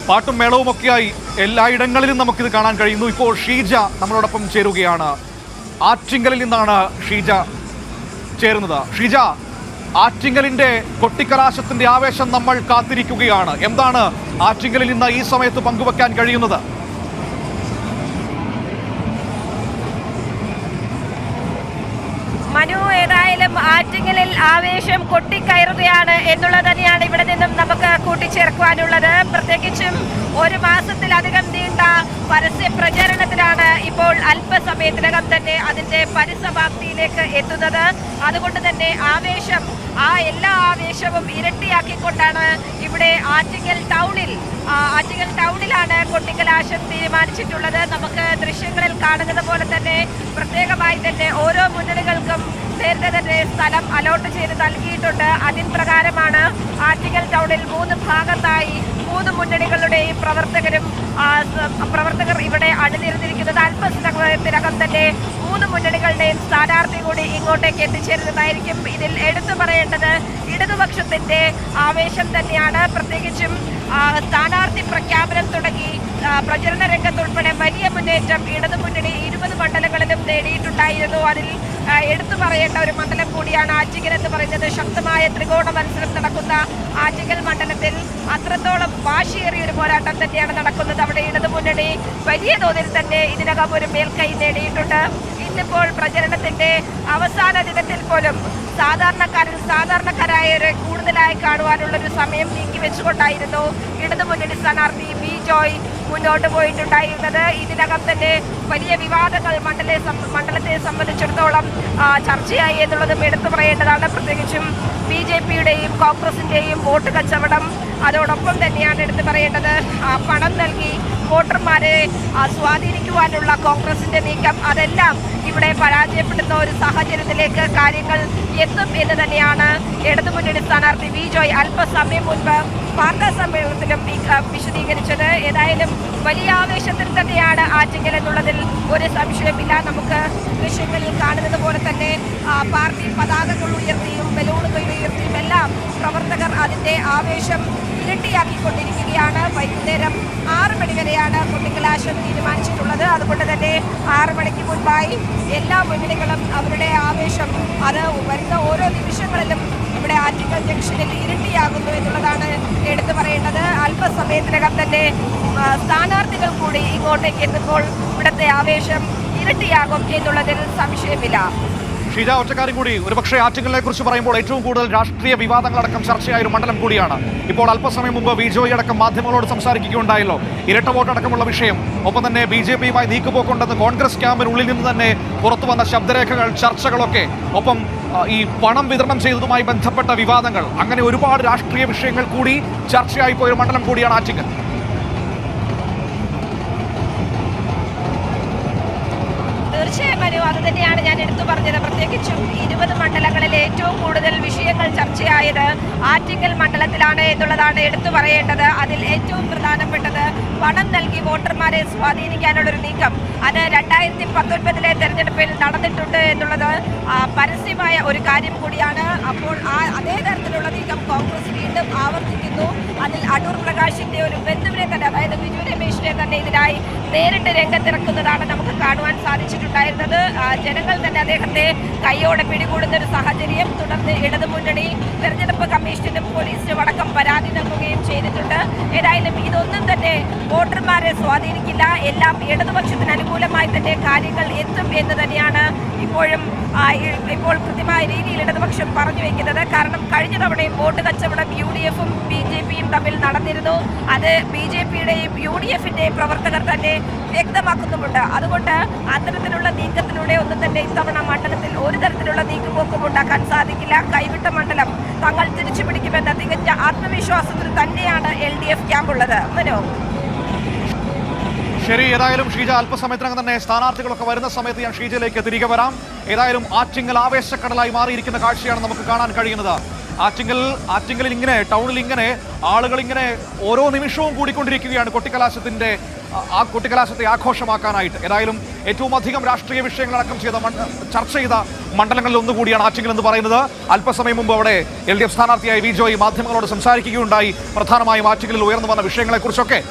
പാട്ടും മേളവുമൊക്കെയായി എല്ലായിടങ്ങളിലും നമുക്കിത് കാണാൻ കഴിയുന്നു. ഇപ്പോൾ ഷീജ നമ്മളോടൊപ്പം ചേരുകയാണ്. ആറ്റിങ്ങലിൽ നിന്നാണ് ഷീജ ചേരുന്നത്. ഷീജ, ആറ്റിങ്ങലിന്റെ കൊട്ടിക്കലാശത്തിന്റെ ആവേശം നമ്മൾ കാത്തിരിക്കുകയാണ്. എന്താണ് ആറ്റിങ്ങലിൽ നിന്ന് ഈ സമയത്ത് പങ്കുവെക്കാൻ കഴിയുന്നത്? മനു, ഏതായാലും ആറ്റിങ്ങലിൽ ആവേശം കൊട്ടിക്കയറുകയാണ് എന്നുള്ളത് തന്നെയാണ് ഇവിടെ നിന്നും നമുക്ക് കൂട്ടിച്ചേർക്കുവാനുള്ളത്. പ്രത്യേകിച്ചും ഒരു മാസത്തിലധികം നീണ്ട പരസ്യ പ്രചരണത്തിലാണ് ഇപ്പോൾ അല്പസമയത്തിനകം തന്നെ അതിന്റെ പരിസമാപ്തിയിലേക്ക് എത്തുന്നത്. അതുകൊണ്ട് തന്നെ എല്ലാ ആവേശവും ഇരട്ടിയാക്കിക്കൊണ്ടാണ് ഇവിടെ ആറ്റിങ്ങൽ ടൗണിലാണ് കൊട്ടിക്കലാശം തീരുമാനിച്ചിട്ടുള്ളത്. നമുക്ക് ദൃശ്യങ്ങളിൽ കാണുന്നത് പോലെ തന്നെ പ്രത്യേകമായി തന്നെ ഓരോ മുന്നണികൾക്കും നേരത്തെ തന്നെ സ്ഥലം അലോട്ട് ചെയ്ത് നൽകിയിട്ടുണ്ട്. അതിൻ പ്രകാരമാണ് ആറ്റിങ്ങൽ ടൗണിൽ 3 ഭാഗത്തായി 3 മുന്നണികളുടെയും പ്രവർത്തകർ ഇവിടെ അണിനിരന്നിരിക്കുന്നത്. അല്പസമയത്തിനകം തന്നെ 3 മുന്നണികളുടെയും സ്ഥാനാർത്ഥി കൂടി ഇങ്ങോട്ടേക്ക് എത്തിച്ചേരുന്നതായിരിക്കും. ഇതിൽ എടുത്തു പറയേണ്ടത് ഇടതുപക്ഷത്തിന്റെ ആവേശം തന്നെയാണ്. പ്രത്യേകിച്ചും സ്ഥാനാർത്ഥി പ്രഖ്യാപനം തുടങ്ങി പ്രചരണ രംഗത്തുൾപ്പെടെ വലിയ മുന്നേറ്റം ഇടതുമുന്നണി 20 മണ്ഡലങ്ങളിലും നേടിയിട്ടുണ്ടായിരുന്നു. അതിൽ എടുത്തു പറയേണ്ട ഒരു മണ്ഡലം കൂടിയാണ് ആറ്റിങ്ങൽ എന്ന് പറയുന്നത്. ശക്തമായ ത്രികോണ മത്സരം നടക്കുന്ന ആറ്റിങ്ങൽ മണ്ഡലത്തിൽ അത്രത്തോളം വാശിയേറിയ ഒരു പോരാട്ടം തന്നെയാണ് നടക്കുന്നത്. അവിടെ ഇടതുമുന്നണി വലിയ തോതിൽ തന്നെ ഇതിനകം ഒരു മേൽക്കൈ നേടിയിട്ടുണ്ട്. ഇന്നിപ്പോൾ പ്രചരണത്തിന്റെ അവസാന ദിനത്തിൽ പോലും സാധാരണക്കാരായവരെ കൂടുതലായി കാണുവാനുള്ളൊരു സമയം നീക്കിവെച്ചുകൊണ്ടായിരുന്നു ഇടതുമുന്നണി സ്ഥാനാർത്ഥി വി ജോയ് മുന്നോട്ട് പോയിട്ടുണ്ടായിരുന്നത്. ഇതിനകം തന്നെ വലിയ വിവാദങ്ങൾ മണ്ഡലത്തെ സംബന്ധിച്ചിടത്തോളം ചർച്ചയായി എന്നുള്ളതും എടുത്തു പറയേണ്ടതാണ്. പ്രത്യേകിച്ചും BJPയുടെയും കോൺഗ്രസിന്റെയും വോട്ട് കച്ചവടം, അതോടൊപ്പം തന്നെയാണ് എടുത്തു പറയേണ്ടത് പണം നൽകി വോട്ടർമാരെ സ്വാധീനിക്കുവാനുള്ള കോൺഗ്രസിന്റെ നീക്കം, അതെല്ലാം ഇവിടെ പരാജയപ്പെടുന്ന ഒരു സാഹചര്യത്തിലേക്ക് കാര്യങ്ങൾ എത്തും എന്ന് തന്നെയാണ് ഇടതുമുന്നണി സ്ഥാനാർത്ഥി വി ജോയ് അല്പസമയം മുൻപ് വാർത്താ സമ്മേളനത്തിലും വിശദീകരിച്ചത്. ഏതായാലും വലിയ ആവേശത്തിൽ തന്നെയാണ് ആറ്റിങ്ങൽ എന്നുള്ളതിൽ ഒരു സംശയമില്ല. നമുക്ക് ദൃശ്യങ്ങളിൽ കാണുന്നത് പോലെ തന്നെ പാർട്ടി പതാകകൾ ഉയർത്തിയും ബലൂണുകൾ ഉയർത്തിയും എല്ലാം പ്രവർത്തകർ അതിന്റെ ആവേശം ഇരട്ടിയാക്കിക്കൊണ്ടിരിക്കുകയാണ്. വൈകുന്നേരം 6 മണി വരെയാണ് കൊട്ടിക്കലാശം തീരുമാനിച്ചിട്ടുള്ളത്. അതുകൊണ്ട് തന്നെ 6 മണിക്ക് മുൻപായി എല്ലാ മുന്നണികളും അവരുടെ ആവേശം അത് വരുന്ന ഓരോ നിമിഷങ്ങളിലും ഇവിടെ ആറ്റിങ്ങൽ ജംഗ്ഷനിൽ ഇരട്ടിയാകുന്നു എന്നുള്ളതാണ് എടുത്തു പറയേണ്ടത്. അല്പസമയത്തിനകം തന്നെ സ്ഥാനാർത്ഥികൾ കൂടി ഇങ്ങോട്ടേക്ക് എത്തുമ്പോൾ ഇവിടുത്തെ ആവേശം ഇരട്ടിയാകും എന്നുള്ളതിൽ സംശയമില്ല. ഷീജ, ഒറ്റക്കാരും കൂടി, ഒരുപക്ഷെ ആറ്റിങ്ങലിനെ കുറിച്ച് പറയുമ്പോൾ ഏറ്റവും കൂടുതൽ രാഷ്ട്രീയ വിവാദങ്ങളടക്കം ചർച്ചയായ ഒരു മണ്ഡലം കൂടിയാണ്. ഇപ്പോൾ അല്പസമയം മുമ്പ് വി ജോയ് അടക്കം മാധ്യമങ്ങളോട് സംസാരിക്കുകയുണ്ടായല്ലോ. ഇരട്ട വോട്ടടക്കമുള്ള വിഷയം, ഒപ്പം തന്നെ BJPയുമായി നീക്കുപോക്കുണ്ടെന്ന് കോൺഗ്രസ് ക്യാമ്പിനുള്ളിൽ നിന്ന് തന്നെ പുറത്തു വന്ന ശബ്ദരേഖകൾ, ചർച്ചകളൊക്കെ, ഒപ്പം ഈ പണം വിതരണം ചെയ്തതുമായി ബന്ധപ്പെട്ട വിവാദങ്ങൾ, അങ്ങനെ ഒരുപാട് രാഷ്ട്രീയ വിഷയങ്ങൾ കൂടി ചർച്ചയായി പോയ ഒരു മണ്ഡലം കൂടിയാണ് ആറ്റിങ്ങൽ. തീർച്ചയായും മനു, അത് തന്നെയാണ് ഞാൻ എടുത്തു പറഞ്ഞത്. പ്രത്യേകിച്ചും 20 മണ്ഡലങ്ങളിൽ ഏറ്റവും കൂടുതൽ വിഷയങ്ങൾ ചർച്ചയായത് ആറ്റിങ്ങൽ മണ്ഡലത്തിലാണ് എന്നുള്ളതാണ് എടുത്തു പറയേണ്ടത്. അതിൽ ഏറ്റവും പ്രധാനപ്പെട്ടത് പണം നൽകി വോട്ടർമാരെ സ്വാധീനിക്കാനുള്ളൊരു നീക്കം, അത് 2019 തെരഞ്ഞെടുപ്പിൽ നടന്നിട്ടുണ്ട് എന്നുള്ളത് പരസ്യമായ ഒരു കാര്യം കൂടിയാണ്. അപ്പോൾ അതേ തരത്തിലുള്ള നീക്കം കോൺഗ്രസ് വീണ്ടും ആവർത്തിക്കുന്നു. അതിൽ അടൂർ പ്രകാശിന്റെ ഒരു ബന്ധുവിനെ തന്നെ, അതായത് ബിജു രമേശിനെ തന്നെ ഇതിനായി നേരിട്ട് രംഗത്തിറക്കുന്നതാണ് നമുക്ക് കാണുവാൻ സാധിച്ചിട്ടുണ്ടായിരുന്നത്. ജനങ്ങൾ തന്നെ അദ്ദേഹത്തെ കൈയോടെ പിടികൂടുന്ന ഒരു സാഹചര്യം. തുടർന്ന് ഇടതുമുന്നണി തെരഞ്ഞെടുപ്പ് കമ്മീഷനും പോലീസിനും അടക്കം പരാതി നൽകുകയും ചെയ്തിട്ടുണ്ട്. ഏതായാലും ഇതൊന്നും തന്നെ വോട്ടർമാരെ സ്വാധീനിക്കില്ല, എല്ലാം ഇടതുപക്ഷത്തിന് അനുകൂലമായി തന്നെ കാര്യങ്ങൾ എത്തും എന്ന് തന്നെയാണ് ഇപ്പോൾ കൃത്യമായ രീതിയിൽ ഇടതുപക്ഷം പറഞ്ഞു വയ്ക്കുന്നത്. കാരണം കഴിഞ്ഞ തവണയും വോട്ട് കച്ചവടം UDFും BJPയും തമ്മിൽ നടന്നിരുന്നു. അത് BJPയുടെയും UDFിന്റെയും പ്രവർത്തകർ തന്നെ വ്യക്തമാക്കുന്നുമുണ്ട്. അതുകൊണ്ട് അത്തരത്തിലുള്ള നീക്കത്തിലൂടെ ഒന്നും തന്നെ ഇത്തവണ മണ്ഡലത്തിൽ ഒരു തരത്തിലുള്ള നീക്കുപോക്കും ഉണ്ടാക്കാൻ സാധിക്കില്ല. കൈവിട്ട മണ്ഡലം തങ്ങൾ തിരിച്ചു പിടിക്കുമെന്ന തികഞ്ഞ ആത്മവിശ്വാസത്തിൽ തന്നെയാണ് LDF ക്യാമ്പുള്ളത്. മനോ, ശരി. ഏതായാലും ഷീജ, അല്പസമയത്തിനകം തന്നെ സ്ഥാനാർത്ഥികളൊക്കെ വരുന്ന സമയത്ത് ഞാൻ ഷീജയിലേക്ക് തിരികെ വരാം. ഏതായാലും ആറ്റിങ്ങൽ ആവേശക്കടലായി മാറിയിരിക്കുന്ന കാഴ്ചയാണ് നമുക്ക് കാണാൻ കഴിയുന്നത്. ആറ്റിങ്ങലിൽ ഇങ്ങനെ, ടൗണിൽ ഇങ്ങനെ ആളുകൾ ഇങ്ങനെ ഓരോ നിമിഷവും കൂടിക്കൊണ്ടിരിക്കുകയാണ് കൊട്ടിക്കലാശത്തെ ആഘോഷമാക്കാനായിട്ട്. ഏതായാലും ഏറ്റവും അധികം രാഷ്ട്രീയ വിഷയങ്ങളടക്കം ചർച്ച ചെയ്ത മണ്ഡലങ്ങളിൽ ഒന്നുകൂടിയാണ് ആറ്റിങ്ങൽ എന്ന് പറയുന്നത്. അല്പസമയം മുമ്പ് അവിടെ LDF സ്ഥാനാർത്ഥിയായ വി ജോയ് മാധ്യമങ്ങളോട് സംസാരിക്കുകയുണ്ടായി. പ്രധാനമായും ആറ്റിങ്ങലിൽ ഉയർന്നു വന്ന വിഷയങ്ങളെക്കുറിച്ചൊക്കെ.